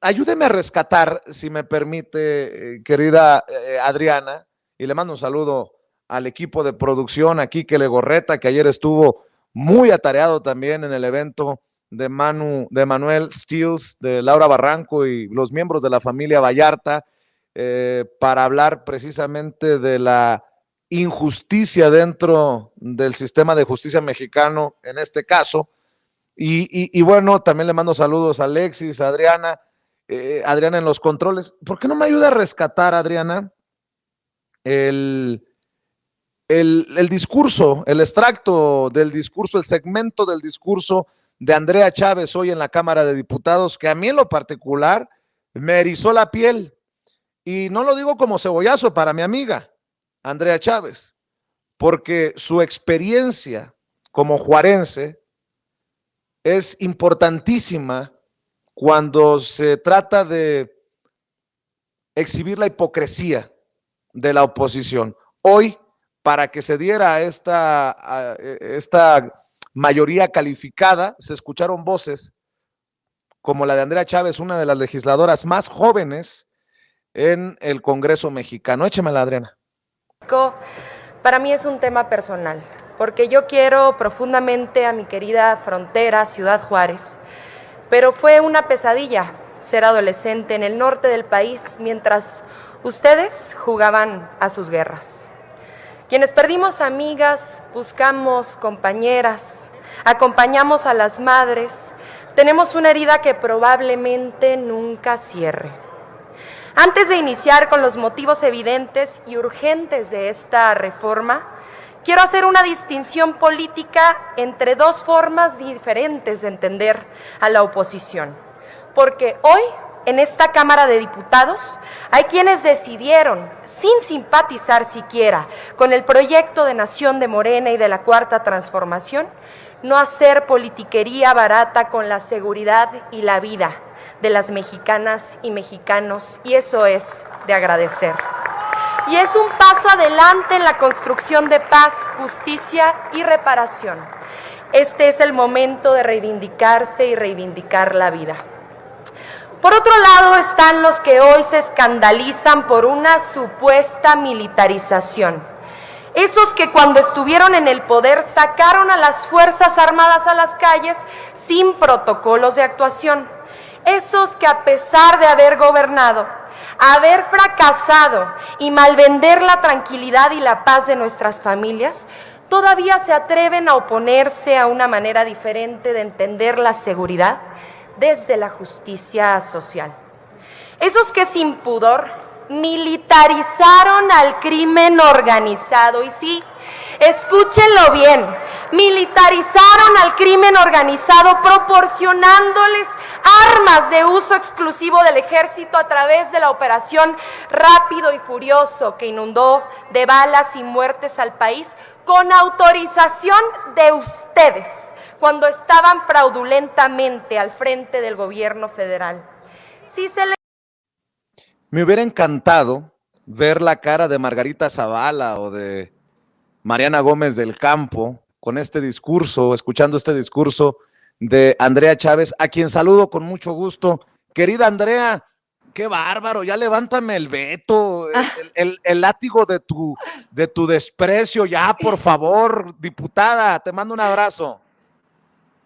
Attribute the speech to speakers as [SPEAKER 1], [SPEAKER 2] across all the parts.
[SPEAKER 1] ayúdeme a rescatar, si me permite, querida Adriana, y le mando un saludo al equipo de producción, aquí que Legorreta, que ayer estuvo muy atareado también en el evento de Manuel Stills, de Laura Barranco y los miembros de la familia Vallarta, para hablar precisamente de la injusticia dentro del sistema de justicia mexicano, en este caso. Y bueno, también le mando saludos a Alexis, a Adriana, Adriana en los controles. ¿Por qué no me ayuda a rescatar, Adriana, el discurso, el extracto del discurso, el segmento del discurso de Andrea Chávez hoy en la Cámara de Diputados, que a mí en lo particular me erizó la piel? Y no lo digo como cebollazo para mi amiga Andrea Chávez, porque su experiencia como juarense es importantísima cuando se trata de exhibir la hipocresía de la oposición. Hoy, para que se diera esta mayoría calificada, se escucharon voces como la de Andrea Chávez, una de las legisladoras más jóvenes en el Congreso mexicano. Échemela, Adriana.
[SPEAKER 2] Para mí es un tema personal, porque yo quiero profundamente a mi querida frontera, Ciudad Juárez, pero fue una pesadilla ser adolescente en el norte del país mientras ustedes jugaban a sus guerras. Quienes perdimos amigas, buscamos compañeras, acompañamos a las madres, tenemos una herida que probablemente nunca cierre. Antes de iniciar con los motivos evidentes y urgentes de esta reforma, quiero hacer una distinción política entre dos formas diferentes de entender a la oposición. Porque hoy, en esta Cámara de Diputados, hay quienes decidieron, sin simpatizar siquiera con el proyecto de nación de Morena y de la Cuarta Transformación, no hacer politiquería barata con la seguridad y la vida de las mexicanas y mexicanos, y eso es de agradecer. Y es un paso adelante en la construcción de paz, justicia y reparación. Este es el momento de reivindicarse y reivindicar la vida. Por otro lado están los que hoy se escandalizan por una supuesta militarización. Esos que cuando estuvieron en el poder sacaron a las Fuerzas Armadas a las calles sin protocolos de actuación. Esos que a pesar de haber gobernado, haber fracasado y malvender la tranquilidad y la paz de nuestras familias, todavía se atreven a oponerse a una manera diferente de entender la seguridad desde la justicia social. Esos que sin pudor militarizaron al crimen organizado, y sí, escúchenlo bien, militarizaron al crimen organizado proporcionándoles armas de uso exclusivo del ejército a través de la operación Rápido y Furioso, que inundó de balas y muertes al país con autorización de ustedes, cuando estaban fraudulentamente al frente del gobierno federal. Sí se le...
[SPEAKER 1] Me hubiera encantado ver la cara de Margarita Zavala o de Mariana Gómez del Campo con este discurso, escuchando este discurso de Andrea Chávez, a quien saludo con mucho gusto. Querida Andrea, qué bárbaro, ya levántame el veto, el látigo de tu desprecio, ya, por favor, diputada, te mando un abrazo.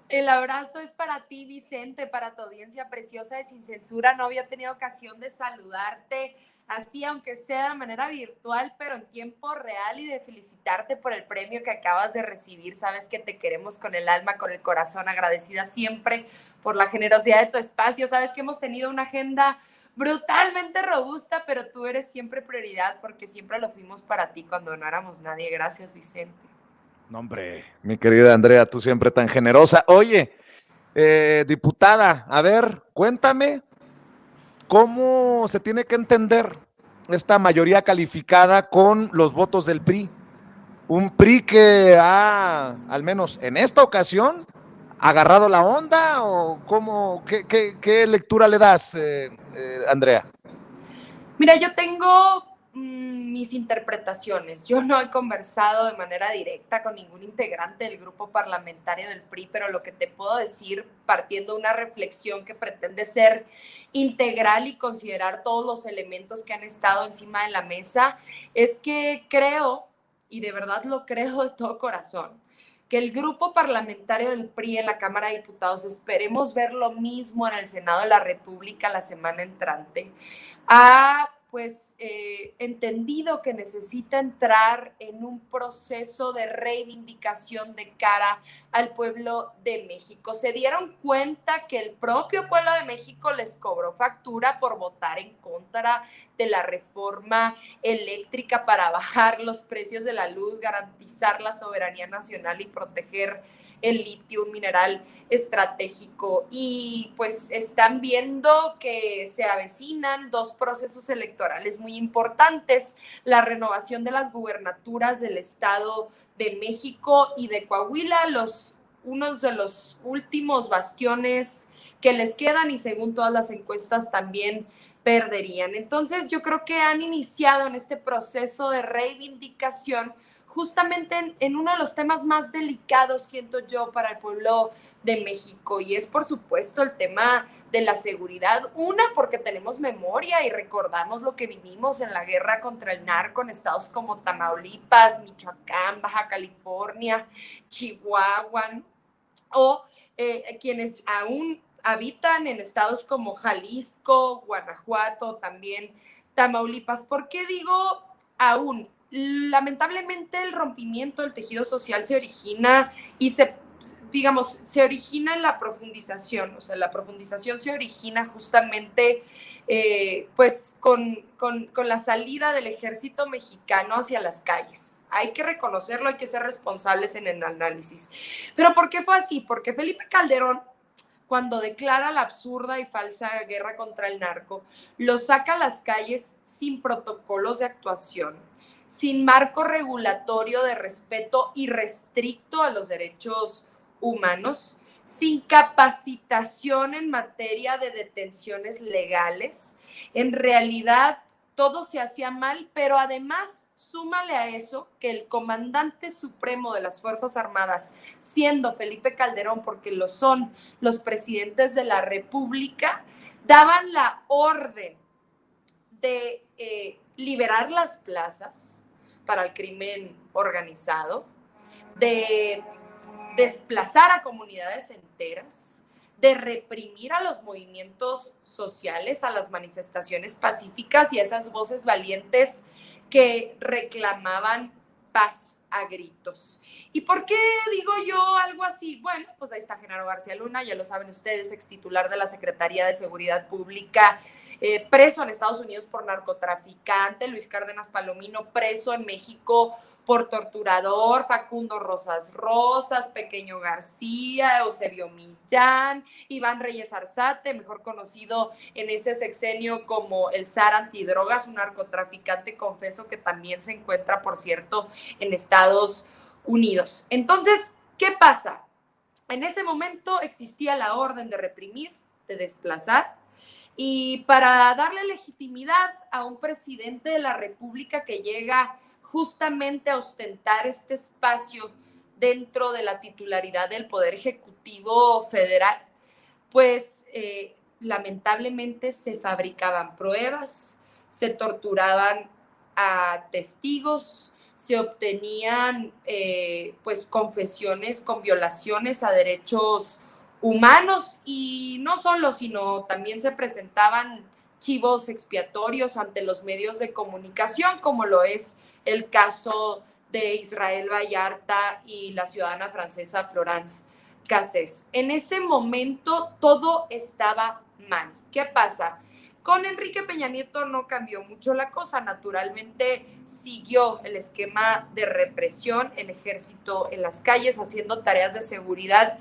[SPEAKER 3] El abrazo es para ti, Vicente, para tu audiencia preciosa de Sin Censura. No había tenido ocasión de saludarte así, aunque sea de manera virtual, pero en tiempo real, y de felicitarte por el premio que acabas de recibir. Sabes que te queremos con el alma, con el corazón, agradecida siempre por la generosidad de tu espacio. Sabes que hemos tenido una agenda brutalmente robusta, pero tú eres siempre prioridad porque siempre lo fuimos para ti cuando no éramos nadie. Gracias, Vicente.
[SPEAKER 1] No, hombre, mi querida Andrea, tú siempre tan generosa. Oye, diputada, a ver, cuéntame cómo se tiene que entender esta mayoría calificada con los votos del PRI. Un PRI que ha, al menos en esta ocasión, agarrado la onda, o cómo, qué lectura le das, Andrea?
[SPEAKER 3] Mira, yo tengo mis interpretaciones. Yo no he conversado de manera directa con ningún integrante del grupo parlamentario del PRI, pero lo que te puedo decir, partiendo de una reflexión que pretende ser integral y considerar todos los elementos que han estado encima de la mesa, es que creo, y de verdad lo creo de todo corazón, que el grupo parlamentario del PRI en la Cámara de Diputados, esperemos ver lo mismo en el Senado de la República la semana entrante, ha entendido que necesita entrar en un proceso de reivindicación de cara al pueblo de México. Se dieron cuenta que el propio pueblo de México les cobró factura por votar en contra de la reforma eléctrica para bajar los precios de la luz, garantizar la soberanía nacional y proteger el litio, un mineral estratégico, y pues están viendo que se avecinan 2 procesos electorales muy importantes: la renovación de las gubernaturas del Estado de México y de Coahuila, unos de los últimos bastiones que les quedan y según todas las encuestas también perderían. Entonces yo creo que han iniciado en este proceso de reivindicación justamente en uno de los temas más delicados, siento yo, para el pueblo de México, y es por supuesto el tema de la seguridad. Una, porque tenemos memoria y recordamos lo que vivimos en la guerra contra el narco en estados como Tamaulipas, Michoacán, Baja California, Chihuahua, o quienes aún habitan en estados como Jalisco, Guanajuato, también Tamaulipas. ¿Por qué digo aún? Lamentablemente el rompimiento del tejido social se origina y se origina en la profundización, o sea, la profundización se origina justamente con la salida del ejército mexicano hacia las calles. Hay que reconocerlo, hay que ser responsables en el análisis. ¿Pero por qué fue así? Porque Felipe Calderón, cuando declara la absurda y falsa guerra contra el narco, lo saca a las calles sin protocolos de actuación, sin marco regulatorio de respeto irrestricto a los derechos humanos, sin capacitación en materia de detenciones legales. En realidad, todo se hacía mal, pero además, súmale a eso que el comandante supremo de las Fuerzas Armadas, siendo Felipe Calderón, porque lo son los presidentes de la República, daban la orden de liberar las plazas para el crimen organizado, de desplazar a comunidades enteras, de reprimir a los movimientos sociales, a las manifestaciones pacíficas y a esas voces valientes que reclamaban paz a gritos. ¿Y por qué digo yo algo así? Bueno, pues ahí está Genaro García Luna, ya lo saben ustedes, ex titular de la Secretaría de Seguridad Pública, preso en Estados Unidos por narcotraficante; Luis Cárdenas Palomino, preso en México por torturador; Facundo Rosas, Pequeño García, Eusebio Millán, Iván Reyes Arzate, mejor conocido en ese sexenio como el zar antidrogas, un narcotraficante confeso que también se encuentra, por cierto, en Estados Unidos. Entonces, ¿qué pasa? En ese momento existía la orden de reprimir, de desplazar, y para darle legitimidad a un presidente de la República que llega justamente a ostentar este espacio dentro de la titularidad del Poder Ejecutivo Federal, pues lamentablemente se fabricaban pruebas, se torturaban a testigos, se obtenían pues confesiones con violaciones a derechos humanos, y no solo, sino también se presentaban chivos expiatorios ante los medios de comunicación, como lo es el caso de Israel Vallarta y la ciudadana francesa Florence Cassés. En ese momento todo estaba mal. ¿Qué pasa? Con Enrique Peña Nieto no cambió mucho la cosa. Naturalmente siguió el esquema de represión, el ejército en las calles haciendo tareas de seguridad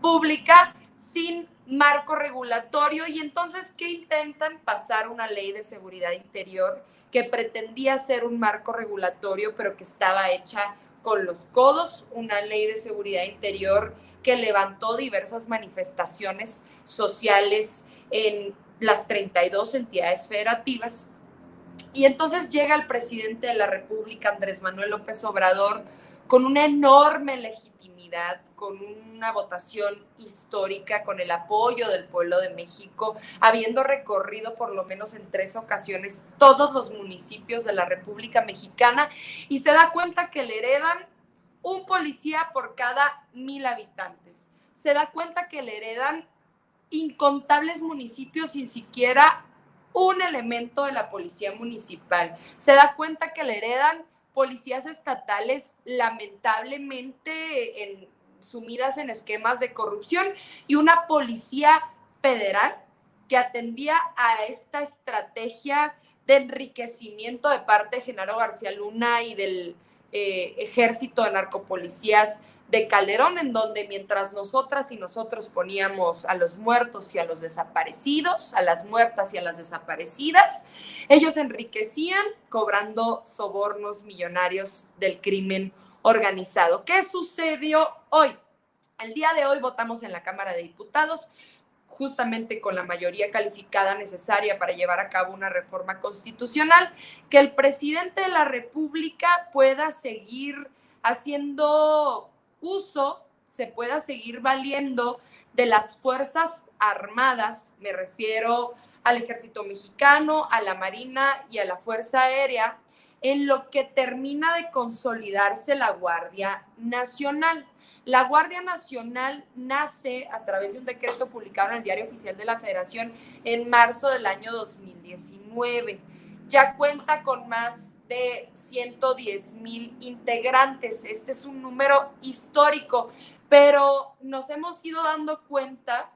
[SPEAKER 3] pública sin marco regulatorio. Y entonces, ¿qué intentan? Pasar una ley de seguridad interior que pretendía ser un marco regulatorio, pero que estaba hecha con los codos, una ley de seguridad interior que levantó diversas manifestaciones sociales en las 32 entidades federativas, Y entonces llega el presidente de la República, Andrés Manuel López Obrador, con una enorme legitimidad, con una votación histórica, con el apoyo del pueblo de México, habiendo recorrido por lo menos en 3 ocasiones todos los municipios de la República Mexicana, y se da cuenta que le heredan un policía por cada 1,000 habitantes. Se da cuenta que le heredan incontables municipios sin siquiera un elemento de la policía municipal. Se da cuenta que le heredan policías estatales lamentablemente sumidas en esquemas de corrupción y una policía federal que atendía a esta estrategia de enriquecimiento de parte de Genaro García Luna y del ejército de narcopolicías de Calderón, en donde mientras nosotras y nosotros poníamos a los muertos y a los desaparecidos, a las muertas y a las desaparecidas, ellos enriquecían cobrando sobornos millonarios del crimen organizado. ¿Qué sucedió hoy? El día de hoy votamos en la Cámara de Diputados justamente con la mayoría calificada necesaria para llevar a cabo una reforma constitucional, que el presidente de la República pueda seguir haciendo uso, se pueda seguir valiendo de las Fuerzas Armadas, me refiero al Ejército Mexicano, a la Marina y a la Fuerza Aérea, en lo que termina de consolidarse la Guardia Nacional. La Guardia Nacional nace a través de un decreto publicado en el Diario Oficial de la Federación en marzo del año 2019. Ya cuenta con más de 110,000 integrantes. Este es un número histórico, pero nos hemos ido dando cuenta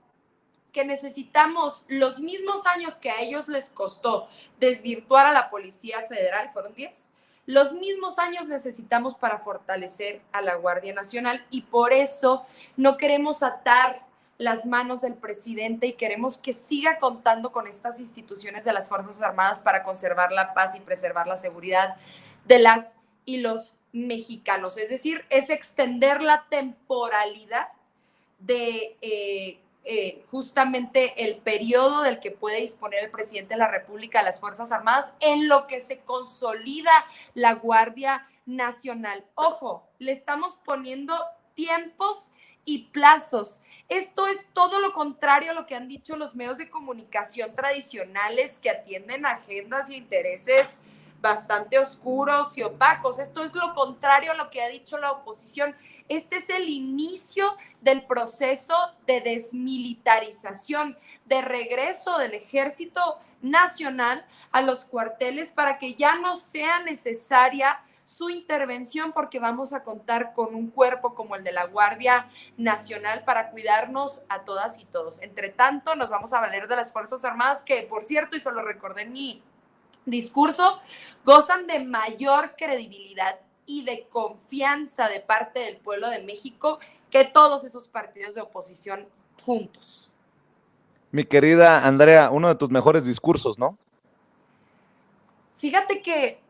[SPEAKER 3] que necesitamos los mismos años que a ellos les costó desvirtuar a la Policía Federal, fueron 10, los mismos años necesitamos para fortalecer a la Guardia Nacional, y por eso no queremos atar las manos del presidente y queremos que siga contando con estas instituciones de las Fuerzas Armadas para conservar la paz y preservar la seguridad de las y los mexicanos. Es decir, es extender la temporalidad de justamente el periodo del que puede disponer el presidente de la República a las Fuerzas Armadas en lo que se consolida la Guardia Nacional. Ojo, le estamos poniendo tiempos y plazos. Esto es todo lo contrario a lo que han dicho los medios de comunicación tradicionales, que atienden agendas e intereses bastante oscuros y opacos. Esto es lo contrario a lo que ha dicho la oposición. Este es el inicio del proceso de desmilitarización, de regreso del Ejército Nacional a los cuarteles para que ya no sea necesaria su intervención, porque vamos a contar con un cuerpo como el de la Guardia Nacional para cuidarnos a todas y todos. Entre tanto, nos vamos a valer de las Fuerzas Armadas, que, por cierto, y se lo recordé en mi discurso, gozan de mayor credibilidad y de confianza de parte del pueblo de México que todos esos partidos de oposición juntos.
[SPEAKER 1] Mi querida Andrea, uno de tus mejores discursos, ¿no?
[SPEAKER 3] Fíjate que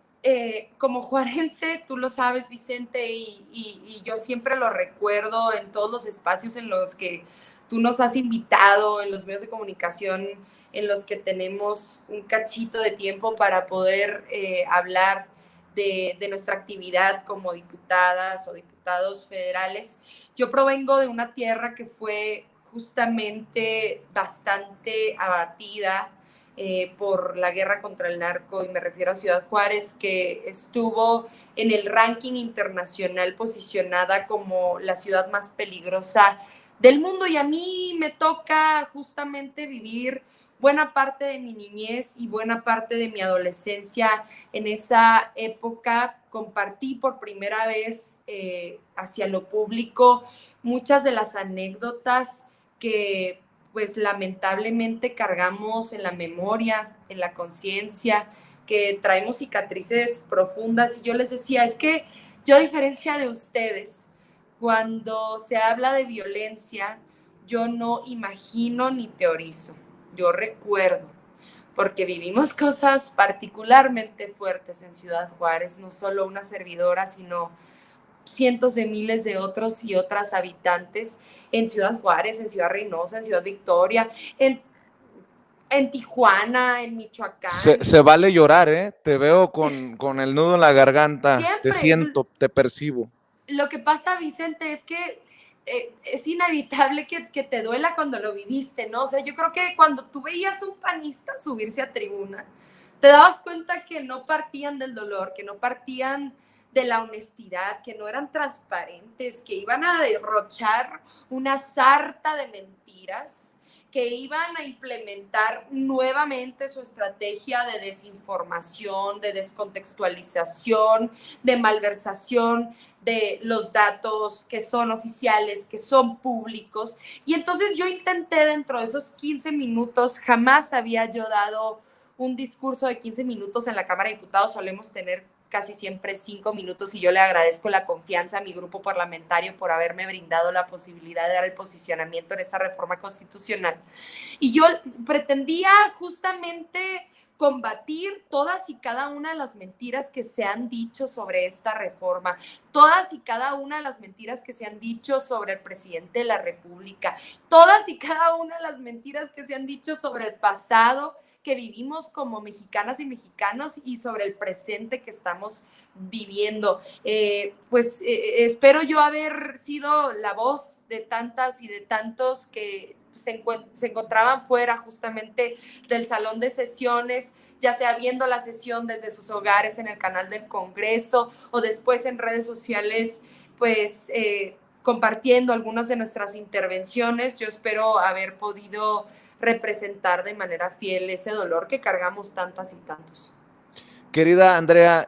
[SPEAKER 3] como juarense, tú lo sabes, Vicente, y yo siempre lo recuerdo en todos los espacios en los que tú nos has invitado, en los medios de comunicación, en los que tenemos un cachito de tiempo para poder hablar de nuestra actividad como diputadas o diputados federales. Yo provengo de una tierra que fue justamente bastante abatida por la guerra contra el narco, y me refiero a Ciudad Juárez, que estuvo en el ranking internacional posicionada como la ciudad más peligrosa del mundo, y a mí me toca justamente vivir buena parte de mi niñez y buena parte de mi adolescencia en esa época. Compartí por primera vez hacia lo público muchas de las anécdotas que pues lamentablemente cargamos en la memoria, en la conciencia, que traemos cicatrices profundas. Y yo les decía, es que yo, a diferencia de ustedes, cuando se habla de violencia, yo no imagino ni teorizo. Yo recuerdo, porque vivimos cosas particularmente fuertes en Ciudad Juárez, no solo una servidora, sino cientos de miles de otros y otras habitantes en Ciudad Juárez, en Ciudad Reynosa, en Ciudad Victoria, en En Tijuana, en Michoacán.
[SPEAKER 1] Se vale llorar, ¿eh? Te veo con el nudo en la garganta.
[SPEAKER 3] Siempre.
[SPEAKER 1] Te siento, te percibo.
[SPEAKER 3] Lo que pasa, Vicente, es que es inevitable que te duela cuando lo viviste, ¿no? O sea, yo creo que cuando tú veías un panista subirse a tribuna, te dabas cuenta que no partían del dolor, que no partían de la honestidad, que no eran transparentes, que iban a derrochar una sarta de mentiras, que iban a implementar nuevamente su estrategia de desinformación, de descontextualización, de malversación de los datos que son oficiales, que son públicos. Y entonces yo intenté dentro de esos 15 minutos, jamás había yo dado un discurso de 15 minutos en la Cámara de Diputados, solemos tener casi siempre 5 minutos y yo le agradezco la confianza a mi grupo parlamentario por haberme brindado la posibilidad de dar el posicionamiento en esa reforma constitucional. Y yo pretendía justamente combatir todas y cada una de las mentiras que se han dicho sobre esta reforma, todas y cada una de las mentiras que se han dicho sobre el presidente de la República, todas y cada una de las mentiras que se han dicho sobre el pasado que vivimos como mexicanas y mexicanos y sobre el presente que estamos viviendo. Espero yo haber sido la voz de tantas y de tantos que se encontraban fuera justamente del salón de sesiones, ya sea viendo la sesión desde sus hogares en el canal del Congreso o después en redes sociales, compartiendo algunas de nuestras intervenciones. Yo espero haber podido representar de manera fiel ese dolor que cargamos tantas y tantos.
[SPEAKER 1] Querida Andrea,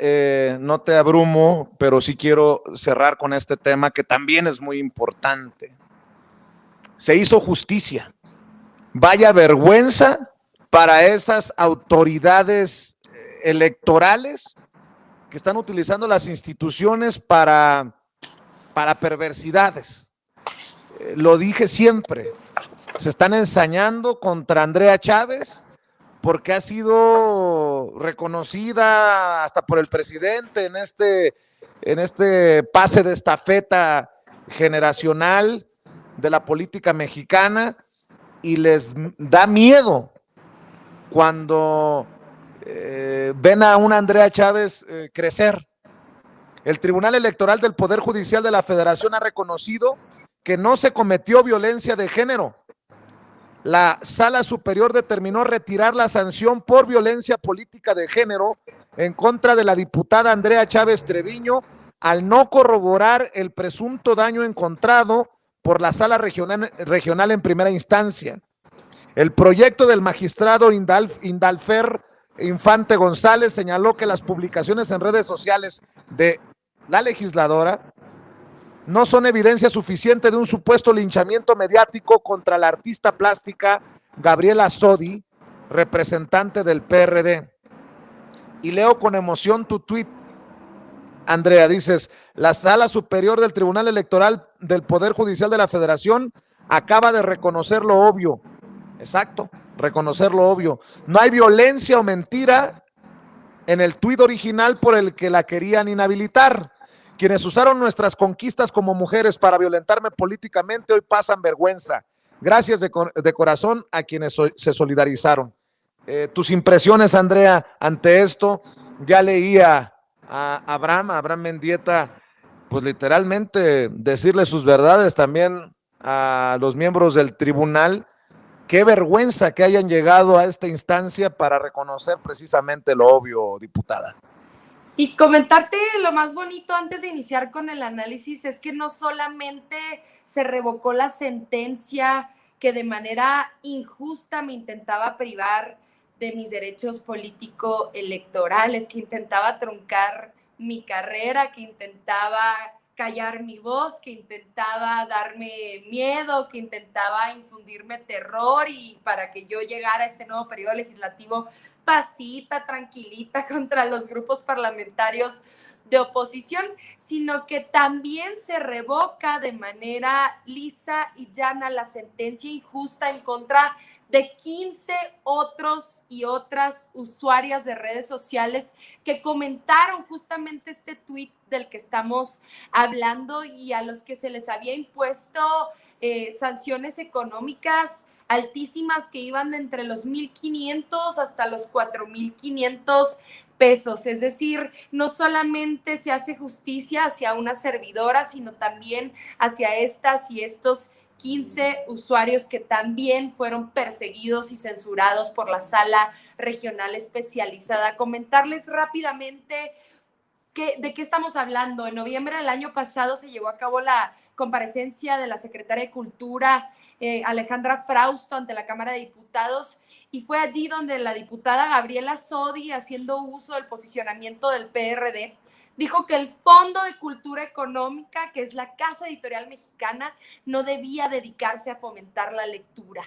[SPEAKER 1] no te abrumo, pero sí quiero cerrar con este tema que también es muy importante. Se hizo justicia. Vaya vergüenza para esas autoridades electorales que están utilizando las instituciones para perversidades. Lo dije siempre, se están ensañando contra Andrea Chávez porque ha sido reconocida hasta por el presidente en este pase de estafeta generacional de la política mexicana, y les da miedo cuando ven a una Andrea Chávez crecer. El Tribunal Electoral del Poder Judicial de la Federación ha reconocido que no se cometió violencia de género. La Sala Superior determinó retirar la sanción por violencia política de género en contra de la diputada Andrea Chávez Treviño al no corroborar el presunto daño encontrado por la Sala Regional en primera instancia. El proyecto del magistrado Indalfer Infante González señaló que las publicaciones en redes sociales de la legisladora no son evidencia suficiente de un supuesto linchamiento mediático contra la artista plástica Gabriela Sodi, representante del PRD. Y leo con emoción tu tuit, Andrea, dices: la Sala Superior del Tribunal Electoral del Poder Judicial de la Federación acaba de reconocer lo obvio. Exacto, reconocer lo obvio. No hay violencia o mentira en el tuit original por el que la querían inhabilitar. Quienes usaron nuestras conquistas como mujeres para violentarme políticamente hoy pasan vergüenza. Gracias de corazón a quienes se solidarizaron. Tus impresiones, Andrea, ante esto. Ya leía a Abraham Mendieta, pues literalmente decirle sus verdades también a los miembros del tribunal. Qué vergüenza que hayan llegado a esta instancia para reconocer precisamente lo obvio, diputada.
[SPEAKER 3] Y comentarte lo más bonito antes de iniciar con el análisis es que no solamente se revocó la sentencia que de manera injusta me intentaba privar de mis derechos político-electorales, que intentaba truncar mi carrera, que intentaba callar mi voz, que intentaba darme miedo, que intentaba infundirme terror y para que yo llegara a este nuevo periodo legislativo pasita, tranquilita contra los grupos parlamentarios de oposición, sino que también se revoca de manera lisa y llana la sentencia injusta en contra de 15 otros y otras usuarias de redes sociales que comentaron justamente este tuit del que estamos hablando y a los que se les había impuesto sanciones económicas altísimas que iban de entre los 1,500 hasta los 4,500 pesos. Es decir, no solamente se hace justicia hacia una servidora, sino también hacia estas y estos 15 usuarios que también fueron perseguidos y censurados por la Sala Regional Especializada. Comentarles rápidamente ¿de qué estamos hablando? En noviembre del año pasado se llevó a cabo la comparecencia de la secretaria de Cultura, Alejandra Frausto, ante la Cámara de Diputados, y fue allí donde la diputada Gabriela Sodi, haciendo uso del posicionamiento del PRD, dijo que el Fondo de Cultura Económica, que es la casa editorial mexicana, no debía dedicarse a fomentar la lectura,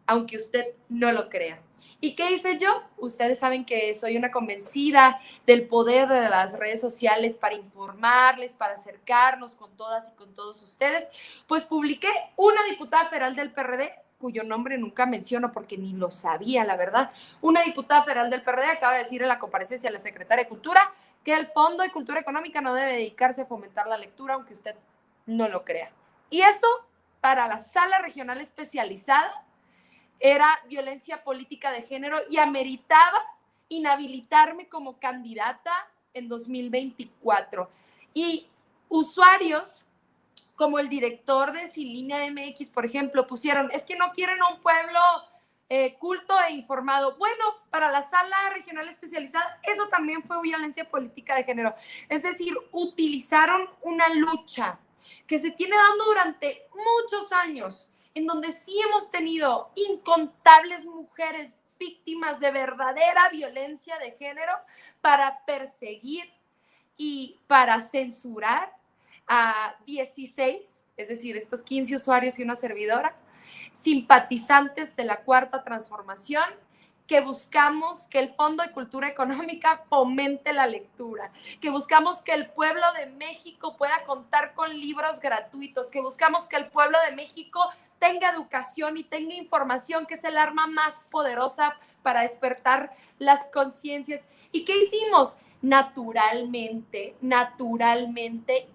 [SPEAKER 3] aunque usted no lo crea. ¿Y qué hice yo? Ustedes saben que soy una convencida del poder de las redes sociales para informarles, para acercarnos con todas y con todos ustedes. Pues publiqué una diputada federal del PRD, cuyo nombre nunca menciono porque ni lo sabía, la verdad. Una diputada federal del PRD acaba de decir en la comparecencia de la secretaria de Cultura que el Fondo de Cultura Económica no debe dedicarse a fomentar la lectura, aunque usted no lo crea. Y eso, para la Sala Regional Especializada, era violencia política de género y ameritaba inhabilitarme como candidata en 2024. Y usuarios como el director de Sinlínea MX, por ejemplo, pusieron, es que no quieren a un pueblo culto e informado. Bueno, para la Sala Regional Especializada, eso también fue violencia política de género. Es decir, utilizaron una lucha que se tiene dando durante muchos años, en donde sí hemos tenido incontables mujeres víctimas de verdadera violencia de género, para perseguir y para censurar a 16, es decir, estos 15 usuarios y una servidora, simpatizantes de la Cuarta Transformación, que buscamos que el Fondo de Cultura Económica fomente la lectura, que buscamos que el pueblo de México pueda contar con libros gratuitos, que buscamos que el pueblo de México tenga educación y tenga información, que es el arma más poderosa para despertar las conciencias. ¿Y qué hicimos? Naturalmente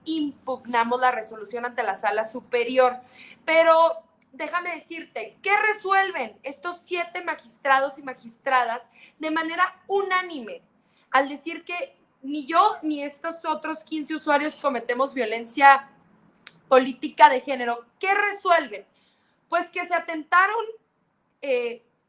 [SPEAKER 3] impugnamos la resolución ante la Sala Superior. Pero déjame decirte, ¿qué resuelven estos 7 magistrados y magistradas de manera unánime al decir que ni yo ni estos otros 15 usuarios cometemos violencia política de género? ¿Qué resuelven? Pues que se atentaron,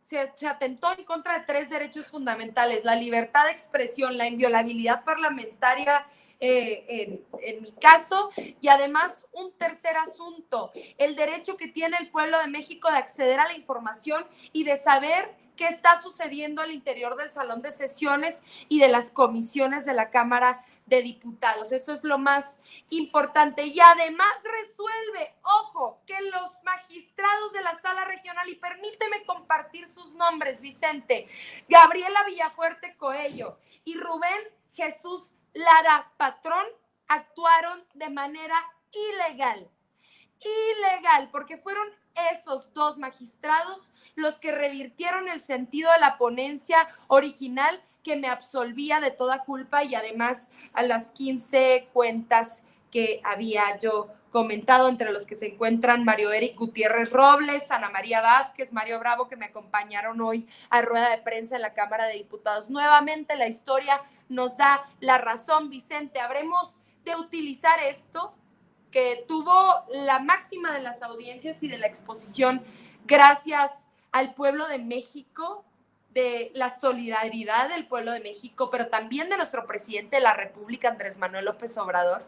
[SPEAKER 3] se atentó en contra de 3 derechos fundamentales: la libertad de expresión, la inviolabilidad parlamentaria, en mi caso, y además un tercer asunto, el derecho que tiene el pueblo de México de acceder a la información y de saber qué está sucediendo al interior del salón de sesiones y de las comisiones de la Cámara de Diputados. Eso es lo más importante. Y además resuelve, ojo, que los magistrados de la Sala Regional, y permíteme compartir sus nombres, Vicente, Gabriela Villafuerte Coello y Rubén Jesús Lara Patrón, actuaron de manera ilegal, porque fueron esos 2 magistrados los que revirtieron el sentido de la ponencia original, que me absolvía de toda culpa, y además a las 15 cuentas que había yo comentado, entre los que se encuentran Mario Eric Gutiérrez Robles, Ana María Vázquez, Mario Bravo, que me acompañaron hoy a rueda de prensa en la Cámara de Diputados. Nuevamente la historia nos da la razón, Vicente. Habremos de utilizar esto, que tuvo la máxima de las audiencias y de la exposición, gracias al pueblo de México, de la solidaridad del pueblo de México, pero también de nuestro presidente de la República, Andrés Manuel López Obrador,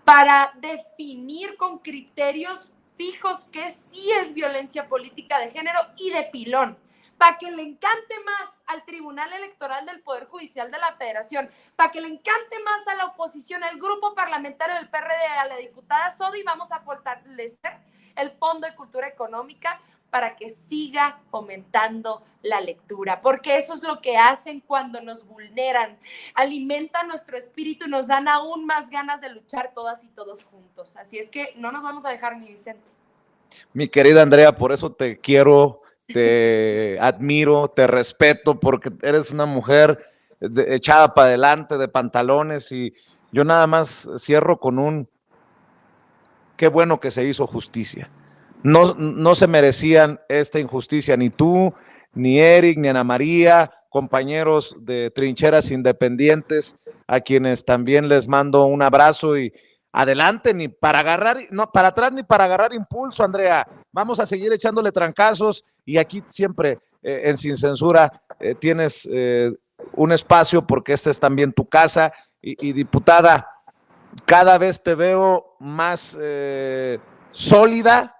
[SPEAKER 3] para definir con criterios fijos que sí es violencia política de género y de pilón, para que le encante más al Tribunal Electoral del Poder Judicial de la Federación, para que le encante más a la oposición, al grupo parlamentario del PRD, a la diputada Sodi. Vamos a fortalecer el Fondo de Cultura Económica para que siga fomentando la lectura, porque eso es lo que hacen cuando nos vulneran, alimentan nuestro espíritu y nos dan aún más ganas de luchar todas y todos juntos. Así es que no nos vamos a dejar, mi Vicente.
[SPEAKER 1] Mi querida Andrea, por eso te quiero, te admiro, te respeto, porque eres una mujer echada para adelante, de pantalones, y yo nada más cierro con qué bueno que se hizo justicia. no se merecían esta injusticia, ni tú, ni Eric, ni Ana María, compañeros de Trincheras Independientes, a quienes también les mando un abrazo y adelante, ni para agarrar, no, para atrás ni para agarrar impulso, Andrea. Vamos a seguir echándole trancazos y aquí siempre en Sin Censura tienes un espacio porque esta es también tu casa y diputada, cada vez te veo más sólida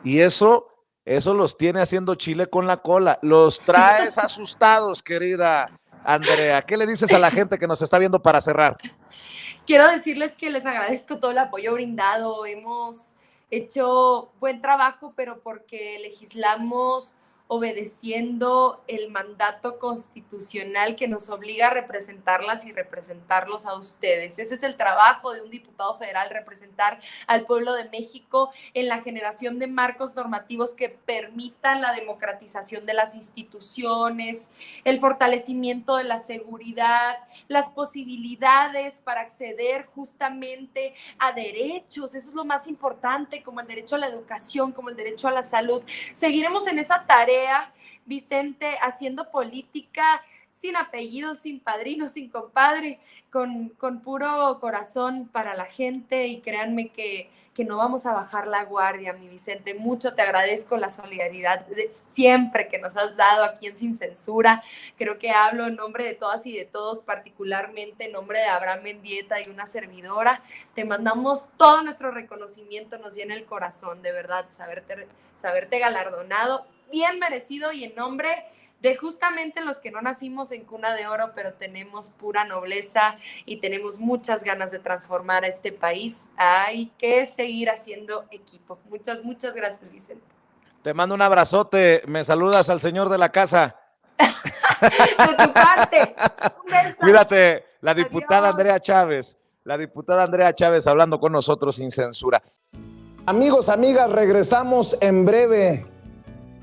[SPEAKER 1] y eso los tiene haciendo chile con la cola. Los traes asustados, querida Andrea. ¿Qué le dices a la gente que nos está viendo para cerrar?
[SPEAKER 3] Quiero decirles que les agradezco todo el apoyo brindado. Hemos hecho buen trabajo, pero porque legislamos obedeciendo el mandato constitucional que nos obliga a representarlas y representarlos a ustedes. Ese es el trabajo de un diputado federal, representar al pueblo de México en la generación de marcos normativos que permitan la democratización de las instituciones, el fortalecimiento de la seguridad, las posibilidades para acceder justamente a derechos. Eso es lo más importante, como el derecho a la educación, como el derecho a la salud. Seguiremos en esa tarea, Vicente, haciendo política sin apellido, sin padrino, sin compadre, con puro corazón para la gente, y créanme que no vamos a bajar la guardia, mi Vicente. Mucho te agradezco la solidaridad de siempre que nos has dado aquí en Sin Censura. Creo que hablo en nombre de todas y de todos, particularmente en nombre de Abraham Mendieta y una servidora. Te mandamos todo nuestro reconocimiento, nos llena el corazón, de verdad, saberte galardonado, bien merecido, y en nombre de justamente los que no nacimos en cuna de oro, pero tenemos pura nobleza y tenemos muchas ganas de transformar a este país. Hay que seguir haciendo equipo. Muchas gracias, Vicente.
[SPEAKER 1] Te mando un abrazote, me saludas al señor de la casa.
[SPEAKER 3] De tu parte. Un beso.
[SPEAKER 1] Cuídate, la diputada
[SPEAKER 3] Adiós.
[SPEAKER 1] Andrea Chávez. La diputada Andrea Chávez hablando con nosotros Sin Censura. Amigos, amigas, regresamos en breve.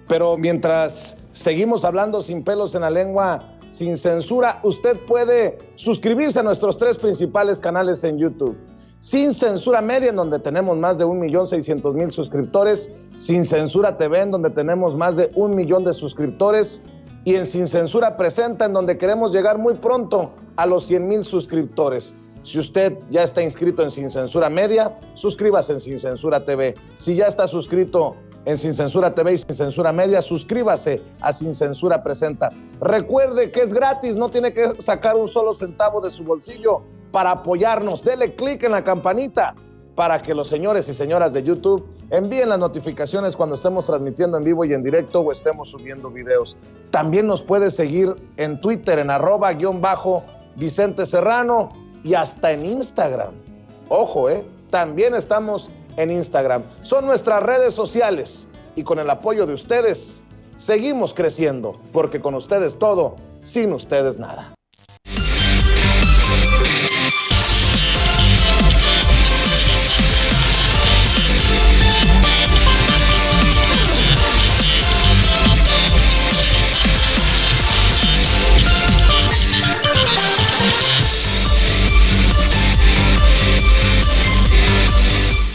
[SPEAKER 1] Pero mientras seguimos hablando sin pelos en la lengua, sin censura, usted puede suscribirse a nuestros 3 principales canales en YouTube. Sin Censura Media, en donde tenemos más de 1,600,000 suscriptores. Sin Censura TV, en donde tenemos más de 1 millón de suscriptores. Y en Sin Censura Presenta, en donde queremos llegar muy pronto a los 100,000 suscriptores. Si usted ya está inscrito en Sin Censura Media, suscríbase en Sin Censura TV. Si ya está suscrito en Sin Censura TV y Sin Censura Media, suscríbase a Sin Censura Presenta. Recuerde que es gratis, no tiene que sacar un solo centavo de su bolsillo para apoyarnos. Dele clic en la campanita para que los señores y señoras de YouTube envíen las notificaciones cuando estemos transmitiendo en vivo y en directo o estemos subiendo videos. También nos puede seguir en Twitter en @_Vicente Serrano y hasta en Instagram. Ojo, también estamos en Instagram. Son nuestras redes sociales y con el apoyo de ustedes seguimos creciendo, porque con ustedes todo, sin ustedes nada.